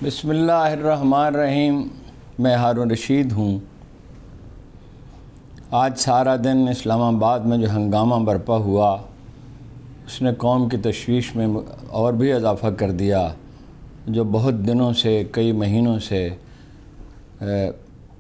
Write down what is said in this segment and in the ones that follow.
بسم اللہ الرحمن الرحیم۔ میں ہارون رشید ہوں۔ آج سارا دن اسلام آباد میں جو ہنگامہ برپا ہوا اس نے قوم کی تشویش میں اور بھی اضافہ کر دیا، جو بہت دنوں سے کئی مہینوں سے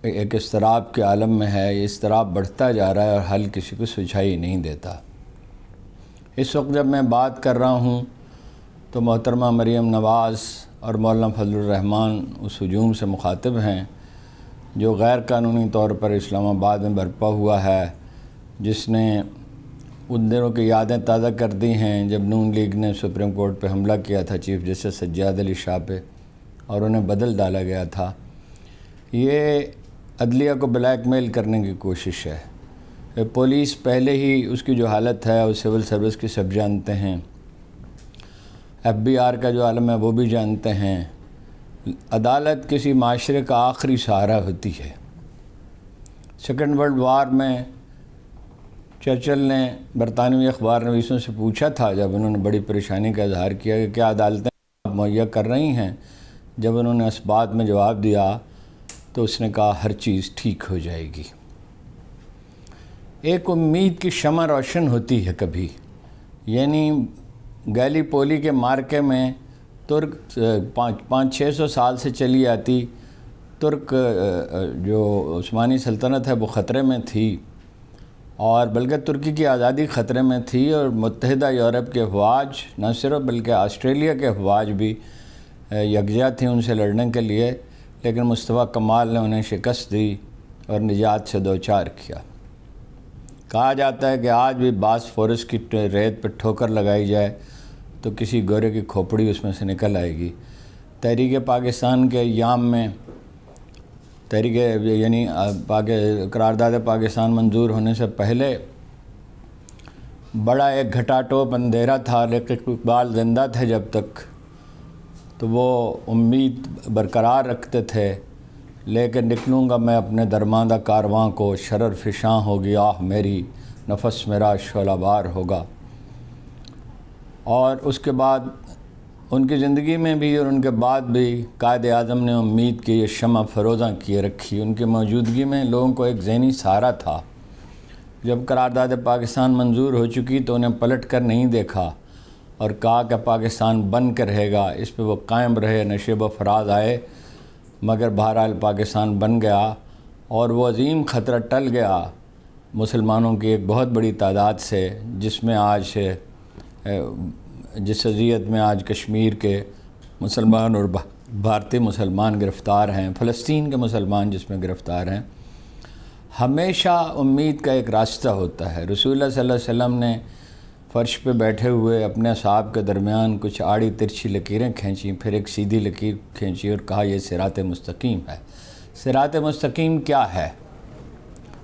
ایک اضطراب کے عالم میں ہے۔ یہ اضطراب بڑھتا جا رہا ہے اور حل کسی کو سجھائی نہیں دیتا۔ اس وقت جب میں بات کر رہا ہوں تو محترمہ مریم نواز اور مولانا فضل الرحمان اس ہجوم سے مخاطب ہیں جو غیر قانونی طور پر اسلام آباد میں برپا ہوا ہے، جس نے ان دنوں کی یادیں تازہ کر دی ہیں جب نون لیگ نے سپریم کورٹ پہ حملہ کیا تھا چیف جسٹس سجاد علی شاہ پہ اور انہیں بدل ڈالا گیا تھا۔ یہ عدلیہ کو بلیک میل کرنے کی کوشش ہے۔ پولیس پہلے ہی اس کی جو حالت ہے اور سول سروس کی سب جانتے ہیں، ایف بی آر کا جو عالم ہے وہ بھی جانتے ہیں۔ عدالت کسی معاشرے کا آخری سہارا ہوتی ہے۔ سیکنڈ ورلڈ وار میں چرچل نے برطانوی اخبار نویسوں سے پوچھا تھا، جب انہوں نے بڑی پریشانی کا اظہار کیا کہ کیا عدالتیں مہیا کر رہی ہیں، جب انہوں نے اس بات میں جواب دیا تو اس نے کہا ہر چیز ٹھیک ہو جائے گی۔ ایک امید کی شمع روشن ہوتی ہے کبھی، یعنی گیلی پولی کے مارکے میں ترک 500-600 سال سے چلی آتی ترک جو عثمانی سلطنت ہے وہ خطرے میں تھی، اور بلکہ ترکی کی آزادی خطرے میں تھی، اور متحدہ یورپ کے افواج نہ صرف بلکہ آسٹریلیا کے افواج بھی یکجا تھیں ان سے لڑنے کے لیے، لیکن مصطفیٰ کمال نے انہیں شکست دی اور نجات سے دوچار کیا۔ کہا جاتا ہے کہ آج بھی باسفورس کی ریت پہ ٹھوکر لگائی جائے تو کسی گورے کی کھوپڑی اس میں سے نکل آئے گی۔ تحریک پاکستان کے ایام میں قرارداد پاکستان منظور ہونے سے پہلے بڑا ایک گھٹا ٹوپ اندھیرا تھا، لیکن اقبال زندہ تھے جب تک تو وہ امید برقرار رکھتے تھے، لیکن نکلوں گا میں اپنے درماندہ کارواں کو، شرر فشاں ہوگی آہ میری، نفس میرا شعلہ بار ہوگا۔ اور اس کے بعد ان کی زندگی میں بھی اور ان کے بعد بھی قائد اعظم نے امید کی یہ شمع فروزاں کیے رکھی۔ ان کی موجودگی میں لوگوں کو ایک ذہنی سہارا تھا۔ جب قرارداد پاکستان منظور ہو چکی تو انہیں پلٹ کر نہیں دیکھا اور کہا کہ پاکستان بن کے رہے گا، اس پہ وہ قائم رہے، نشیب و فراز آئے، مگر بہرحال پاکستان بن گیا اور وہ عظیم خطرہ ٹل گیا مسلمانوں کی ایک بہت بڑی تعداد سے، جس اذیت میں آج کشمیر کے مسلمان اور بھارتی مسلمان گرفتار ہیں، فلسطین کے مسلمان جس میں گرفتار ہیں۔ ہمیشہ امید کا ایک راستہ ہوتا ہے۔ رسول اللہ صلی اللہ علیہ وسلم نے فرش پہ بیٹھے ہوئے اپنے اصحاب کے درمیان کچھ آڑی ترچھی لکیریں کھینچیں، پھر ایک سیدھی لکیر کھینچی اور کہا یہ صراط مستقیم ہے۔ صراط مستقیم کیا ہے؟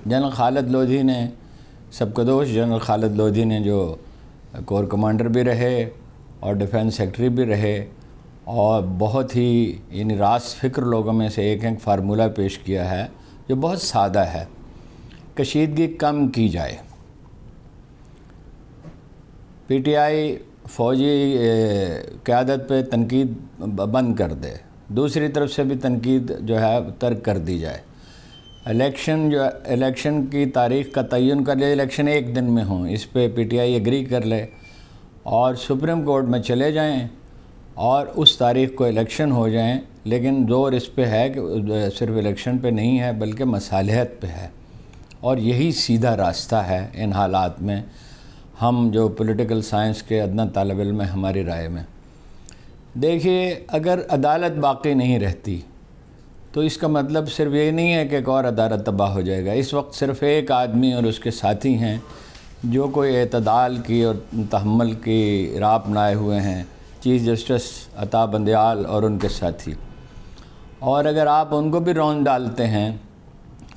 جنرل خالد لودھی نے، سبکدوش جنرل خالد لودھی نے، جو کور کمانڈر بھی رہے اور ڈیفنس سیکٹری بھی رہے اور بہت ہی یعنی راست فکر لوگوں میں سے ایک فارمولہ پیش کیا ہے جو بہت سادہ ہے۔ کشیدگی کم کی جائے، پی ٹی آئی فوجی قیادت پہ تنقید بند کر دے، دوسری طرف سے بھی تنقید جو ہے ترک کر دی جائے، الیکشن کی تاریخ کا تعین کر لے، الیکشن ایک دن میں ہوں، اس پہ پی ٹی آئی ایگری کر لے اور سپریم کورٹ میں چلے جائیں اور اس تاریخ کو الیکشن ہو جائیں، لیکن زور اس پہ ہے کہ صرف الیکشن پہ نہیں ہے بلکہ مصالحت پہ ہے، اور یہی سیدھا راستہ ہے ان حالات میں۔ ہم جو پولیٹیکل سائنس کے ادنیٰ طالب علم ہیں، ہماری رائے میں دیکھیے، اگر عدالت باقی نہیں رہتی تو اس کا مطلب صرف یہ نہیں ہے کہ ایک اور عدالت تباہ ہو جائے گا۔ اس وقت صرف ایک آدمی اور اس کے ساتھی ہیں جو کوئی اعتدال کی اور تحمل کی راہ اپنائے ہوئے ہیں، چیف جسٹس عطا بندیال اور ان کے ساتھی، اور اگر آپ ان کو بھی رون ڈالتے ہیں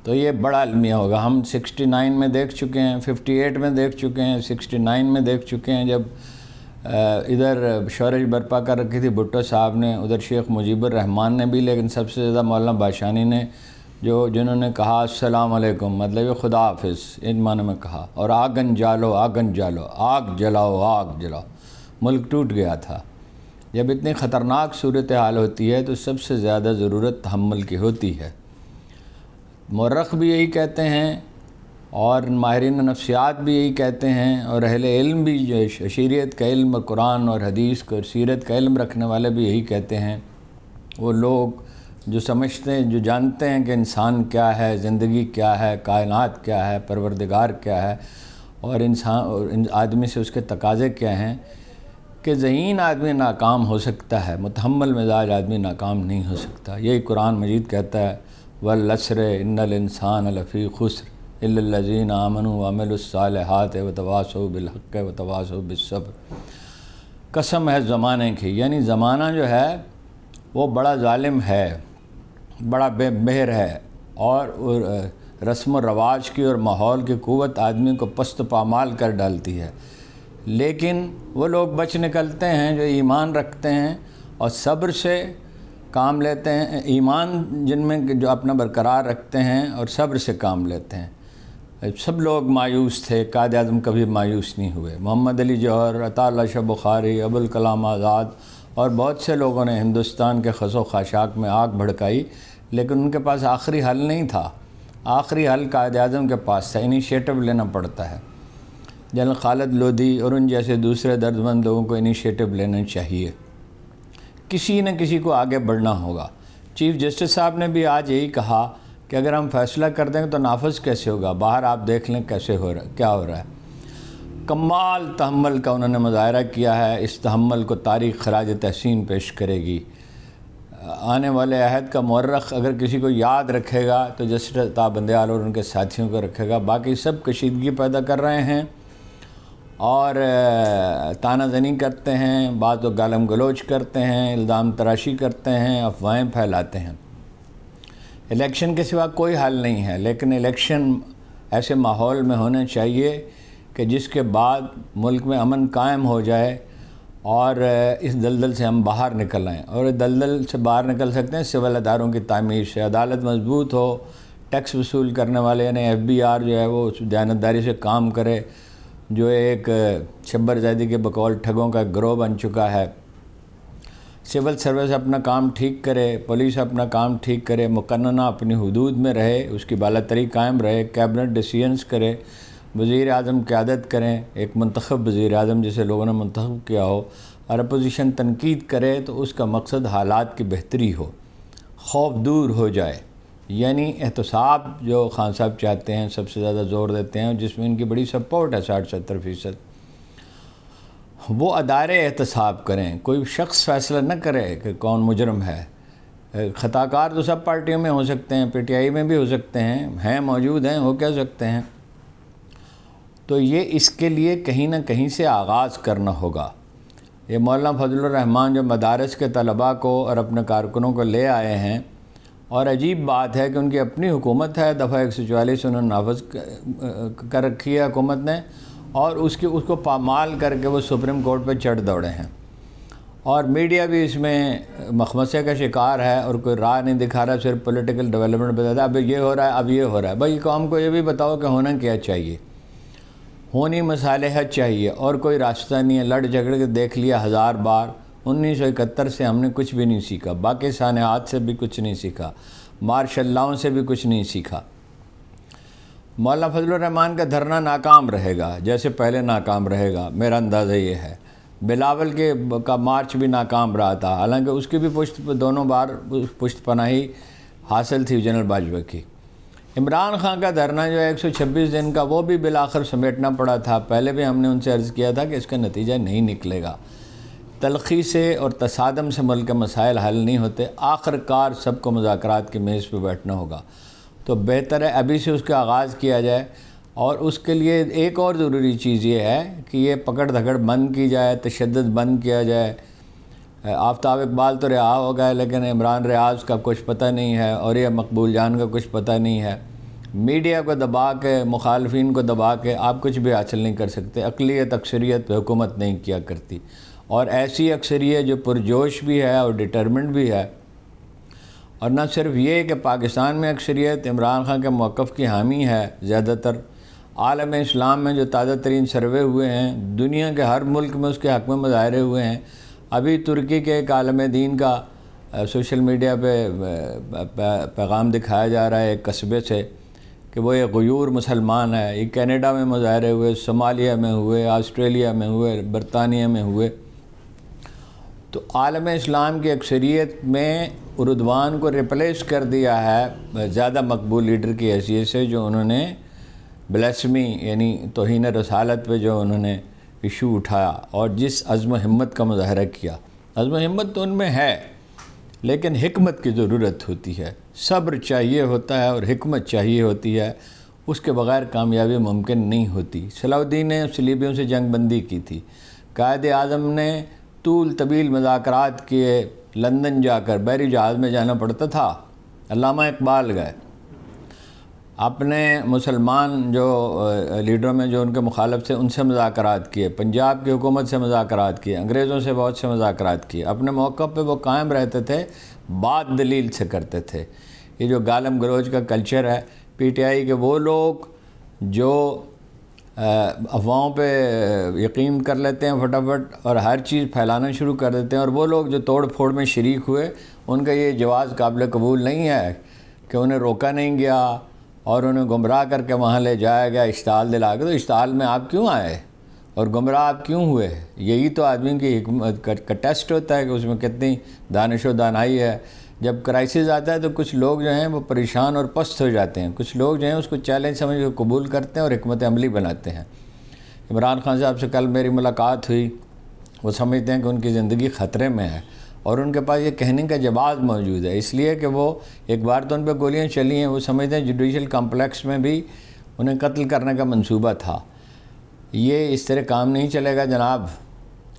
تو یہ بڑا المیہ ہوگا۔ ہم 69 میں دیکھ چکے ہیں، 58 میں دیکھ چکے ہیں، 69 میں دیکھ چکے ہیں، جب ادھر شورش برپا کر رکھی تھی بھٹو صاحب نے، ادھر شیخ مجیب الرحمان نے بھی، لیکن سب سے زیادہ مولانا باشانی نے، جنہوں نے کہا السلام علیکم مطلب خدا حافظ ان معنی میں کہا، اور آگن جالو آگ جلاؤ، ملک ٹوٹ گیا تھا۔ جب اتنی خطرناک صورتحال ہوتی ہے تو سب سے زیادہ ضرورت تحمل کی ہوتی ہے۔ مورخ بھی یہی کہتے ہیں اور ماہرین نفسیات بھی یہی کہتے ہیں، اور اہل علم بھی جو شریعت کا علم اور قرآن اور حدیث کو اور سیرت کا علم رکھنے والے بھی یہی کہتے ہیں۔ وہ لوگ جو سمجھتے ہیں، جو جانتے ہیں کہ انسان کیا ہے، زندگی کیا ہے، کائنات کیا ہے، پروردگار کیا ہے، اور آدمی سے اس کے تقاضے کیا ہیں، کہ ذہین آدمی ناکام ہو سکتا ہے، متحمل مزاج آدمی ناکام نہیں ہو سکتا۔ یہی قرآن مجید کہتا ہے والعصر ان الانسان لفی خسر الا الذین آمنوا وعملوا الصالحات وتواصوا بالحق وتواصوا بالصبر۔ قسم ہے زمانے کی، یعنی زمانہ جو ہے وہ بڑا ظالم ہے، بڑا بے مہر ہے، اور رسم و رواج کی اور ماحول کی قوت آدمی کو پست پامال کر ڈالتی ہے، لیکن وہ لوگ بچ نکلتے ہیں جو ایمان رکھتے ہیں اور صبر سے کام لیتے ہیں، ایمان جن میں جو اپنا برقرار رکھتے ہیں اور صبر سے کام لیتے ہیں۔ سب لوگ مایوس تھے، قائد اعظم کبھی مایوس نہیں ہوئے۔ محمد علی جوہر، عطا اللہ شاہ بخاری، ابوالکلام آزاد اور بہت سے لوگوں نے ہندوستان کے خس و خاشاک میں آگ بھڑکائی، لیکن ان کے پاس آخری حل نہیں تھا۔ آخری حل قائد اعظم کے پاس تھا، انیشیٹو لینا پڑتا ہے۔ جنرل خالد لودھی اور ان جیسے دوسرے دردمند لوگوں کو انیشیٹو لینا چاہیے، کسی نہ کسی کو آگے بڑھنا ہوگا۔ چیف جسٹس صاحب نے بھی آج یہی کہا کہ اگر ہم فیصلہ کر دیں گے تو نافذ کیسے ہوگا، باہر آپ دیکھ لیں کیسے ہو رہا ہے، کیا ہو رہا ہے۔ کمال تحمل کا انہوں نے مظاہرہ کیا ہے، اس تحمل کو تاریخ خراج تحسین پیش کرے گی۔ آنے والے عہد کا مورخ اگر کسی کو یاد رکھے گا تو جسٹس عطا بندیال اور ان کے ساتھیوں کو رکھے گا، باقی سب کشیدگی پیدا کر رہے ہیں اور تانہ زنی کرتے ہیں، بعض لوگ گالم گلوچ کرتے ہیں، الزام تراشی کرتے ہیں، افواہیں پھیلاتے ہیں۔ الیکشن کے سوا کوئی حل نہیں ہے، لیکن الیکشن ایسے ماحول میں ہونا چاہیے کہ جس کے بعد ملک میں امن قائم ہو جائے اور اس دلدل سے ہم باہر نکل آئیں، اور اس دلدل سے باہر نکل سکتے ہیں سول اداروں کی تعمیر سے، عدالت مضبوط ہو، ٹیکس وصول کرنے والے یعنی FBR جو ہے وہ دیانتداری سے کام کرے، جو ایک شبر زیدی کے بقول ٹھگوں کا گروہ بن چکا ہے۔ سول سروس اپنا کام ٹھیک کرے، پولیس اپنا کام ٹھیک کرے، مقننہ اپنی حدود میں رہے، اس کی بالاتری قائم رہے، کیبنٹ ڈیسیژنز کرے، وزیر اعظم قیادت کریں، ایک منتخب وزیر اعظم جسے لوگوں نے منتخب کیا ہو، اور اپوزیشن تنقید کرے تو اس کا مقصد حالات کی بہتری ہو، خوف دور ہو جائے۔ یعنی احتساب جو خان صاحب چاہتے ہیں، سب سے زیادہ زور دیتے ہیں، جس میں ان کی بڑی سپورٹ ہے 60-70%، وہ ادارے احتساب کریں، کوئی شخص فیصلہ نہ کرے کہ کون مجرم ہے۔ خطا کار تو سب پارٹیوں میں ہو سکتے ہیں، PTI میں بھی ہو سکتے ہیں موجود ہیں، ہو کیا سکتے ہیں۔ تو یہ اس کے لیے کہیں نہ کہیں سے آغاز کرنا ہوگا۔ یہ مولانا فضل الرحمان جو مدارس کے طلباء کو اور اپنے کارکنوں کو لے آئے ہیں، اور عجیب بات ہے کہ ان کی اپنی حکومت ہے، دفعہ 144 انہوں نے نافذ کر رکھی ہے حکومت نے، اور اس کو پامال کر کے وہ سپریم کورٹ پہ چڑھ دوڑے ہیں، اور میڈیا بھی اس میں مخمصے کا شکار ہے اور کوئی راہ نہیں دکھا رہا، صرف پولیٹیکل ڈیولپمنٹ بتاتا ہے، اب یہ ہو رہا ہے، اب یہ ہو رہا ہے۔ بھائی قوم کو یہ بھی بتاؤ کہ ہونا کیا چاہیے، ہونی مصالحت چاہیے، اور کوئی راستہ نہیں ہے۔ لڑ جھگڑ کے دیکھ لیا 1000 بار، 1971 سے ہم نے کچھ بھی نہیں سیکھا، باقی سانحات سے بھی کچھ نہیں سیکھا، مارشل لاؤں سے بھی کچھ نہیں سیکھا۔ مولانا فضل الرحمان کا دھرنا ناکام رہے گا جیسے پہلے ناکام رہے گا، میرا اندازہ یہ ہے۔ بلاول کا مارچ بھی ناکام رہا تھا، حالانکہ اس کی بھی دونوں بار پشت پناہی حاصل تھی جنرل باجوہ کی۔ عمران خان کا دھرنا جو ہے 126 دن کا، وہ بھی بالآخر سمیٹنا پڑا تھا۔ پہلے بھی ہم نے ان سے عرض کیا تھا کہ اس کا نتیجہ نہیں نکلے گا، تلخی سے اور تصادم سے ملک کے مسائل حل نہیں ہوتے، آخر کار سب کو مذاکرات کی میز پہ بیٹھنا ہوگا۔ تو بہتر ہے ابھی سے اس کا آغاز کیا جائے، اور اس کے لیے ایک اور ضروری چیز یہ ہے کہ یہ پکڑ دھکڑ بند کی جائے، تشدد بند کیا جائے۔ آفتاب اقبال تو رہا ہو گئے، لیکن عمران ریاض کا کچھ پتہ نہیں ہے، اور یہ مقبول جان کا کچھ پتہ نہیں ہے۔ میڈیا کو دبا کے، مخالفین کو دبا کے آپ کچھ بھی حاصل نہیں کر سکتے۔ اقلیت اکثریت پہ حکومت نہیں کیا کرتی، اور ایسی اکثریت جو پرجوش بھی ہے اور ڈٹرمنٹ بھی ہے۔ اور نہ صرف یہ کہ پاکستان میں اکثریت عمران خان کے موقف کی حامی ہے، زیادہ تر عالم اسلام میں جو تازہ ترین سروے ہوئے ہیں، دنیا کے ہر ملک میں اس کے حق میں مظاہرے ہوئے ہیں، ابھی ترکی کے ایک عالم دین کا سوشل میڈیا پہ پیغام دکھایا جا رہا ہے ایک قصبے سے کہ وہ ایک غیور مسلمان ہے. یہ کینیڈا میں مظاہرے ہوئے، صومالیہ میں ہوئے، آسٹریلیا میں ہوئے، برطانیہ میں ہوئے. تو عالم اسلام کی اکثریت میں اردوان کو ریپلیس کر دیا ہے زیادہ مقبول لیڈر کی حیثیت سے، جو انہوں نے بلیسمی یعنی توہین رسالت پہ جو انہوں نے ایشو اٹھایا اور جس عزم و ہمت کا مظاہرہ کیا. عزم و ہمت تو ان میں ہے، لیکن حکمت کی ضرورت ہوتی ہے، صبر چاہیے ہوتا ہے اور حکمت چاہیے ہوتی ہے. اس کے بغیر کامیابی ممکن نہیں ہوتی. صلاح الدین نے صلیبیوں سے جنگ بندی کی تھی. قائد اعظم نے طول طویل مذاکرات کیے، لندن جا کر بحری جہاز میں جانا پڑتا تھا. علامہ اقبال گئے، اپنے مسلمان جو لیڈروں میں جو ان کے مخالف تھے ان سے مذاکرات کیے، پنجاب کی حکومت سے مذاکرات کیے، انگریزوں سے بہت سے مذاکرات کیے. اپنے موقع پہ وہ قائم رہتے تھے، بات دلیل سے کرتے تھے. یہ جو گالم گلوچ کا کلچر ہے پی ٹی آئی کے، وہ لوگ جو افواہوں پہ یقین کر لیتے ہیں فٹافٹ اور ہر چیز پھیلانا شروع کر دیتے ہیں، اور وہ لوگ جو توڑ پھوڑ میں شریک ہوئے ان کا یہ جواز قابل قبول نہیں ہے کہ انہیں روکا نہیں گیا اور انہیں گمراہ کر کے وہاں لے جایا گیا اشتعال دلا کے. تو اشتعال میں آپ کیوں آئے اور گمراہ آپ کیوں ہوئے؟ یہی تو آدمی کی حکمت کا ٹیسٹ ہوتا ہے کہ اس میں کتنی دانش و دانائی ہے. جب کرائسس آتا ہے تو کچھ لوگ جو ہیں وہ پریشان اور پست ہو جاتے ہیں، کچھ لوگ جو ہیں اس کو چیلنج سمجھ کے قبول کرتے ہیں اور حکمت عملی بناتے ہیں. عمران خان صاحب سے کل میری ملاقات ہوئی. وہ سمجھتے ہیں کہ ان کی زندگی خطرے میں ہے اور ان کے پاس یہ کہنے کا جواز موجود ہے، اس لیے کہ وہ ایک بار تو ان پہ گولیاں چلی ہیں. وہ سمجھتے ہیں جوڈیشل کمپلیکس میں بھی انہیں قتل کرنے کا منصوبہ تھا. یہ اس طرح کام نہیں چلے گا جناب.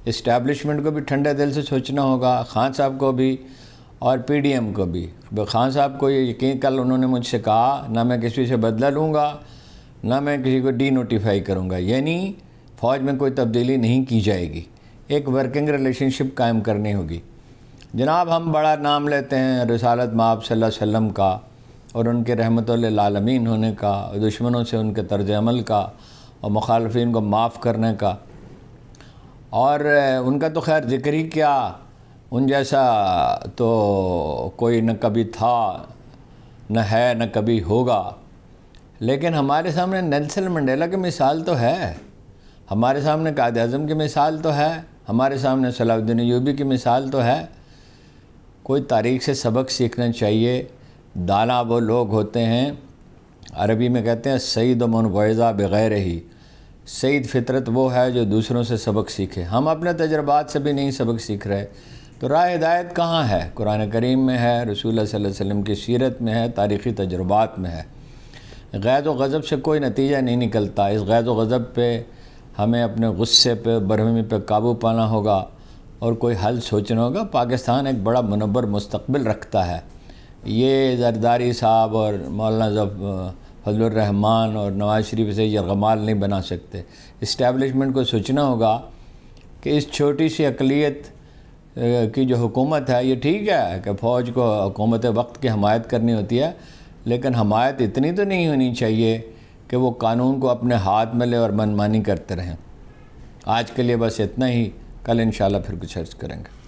اسٹیبلشمنٹ کو بھی ٹھنڈے دل سے سوچنا ہوگا، خان صاحب کو بھی اور پی ڈی ایم کو بھی. خان صاحب کو یہ یقین، کل انہوں نے مجھ سے کہا نہ میں کسی سے بدلہ لوں گا نہ میں کسی کو ڈی نوٹیفائی کروں گا، یعنی فوج میں کوئی تبدیلی نہیں کی جائے گی، ایک ورکنگ ریلیشن شپ قائم کرنی ہوگی. جناب ہم بڑا نام لیتے ہیں رسالت مآب صلی اللہ علیہ وسلم کا اور ان کے رحمت للعالمین ہونے کا، دشمنوں سے ان کے طرز عمل کا اور مخالفین کو معاف کرنے کا، اور ان کا تو خیر ذکر ہی کیا، ان جیسا تو کوئی نہ کبھی تھا نہ ہے نہ کبھی ہوگا. لیکن ہمارے سامنے نیلسن منڈیلا کی مثال تو ہے، ہمارے سامنے قائد اعظم کی مثال تو ہے، ہمارے سامنے صلاح الدین ایوبی کی مثال تو ہے. کوئی تاریخ سے سبق سیکھنا چاہیے. دانا وہ لوگ ہوتے ہیں، عربی میں کہتے ہیں سعید من وعظہ بغیر ہی. سعید فطرت وہ ہے جو دوسروں سے سبق سیکھے. ہم اپنے تجربات سے بھی نہیں سبق سیکھ رہے. تو راہ ہدایت کہاں ہے؟ قرآن کریم میں ہے، رسول اللہ صلی اللہ علیہ وسلم کی سیرت میں ہے، تاریخی تجربات میں ہے. غیظ و غضب سے کوئی نتیجہ نہیں نکلتا. اس غیظ و غضب پہ ہمیں اپنے غصے پہ، برہمی پہ قابو پانا ہوگا اور کوئی حل سوچنا ہوگا. پاکستان ایک بڑا منور مستقبل رکھتا ہے. یہ زرداری صاحب اور مولانا فضل الرحمان اور نواز شریف سے یرغمال نہیں بنا سکتے. اسٹیبلشمنٹ کو سوچنا ہوگا کہ اس چھوٹی سی اقلیت کی جو حکومت ہے، یہ ٹھیک ہے کہ فوج کو حکومت وقت کی حمایت کرنی ہوتی ہے، لیکن حمایت اتنی تو نہیں ہونی چاہیے کہ وہ قانون کو اپنے ہاتھ میں لے اور منمانی کرتے رہیں. آج کے لیے بس اتنا ہی. کل انشاءاللہ پھر کچھ عرض کریں گے.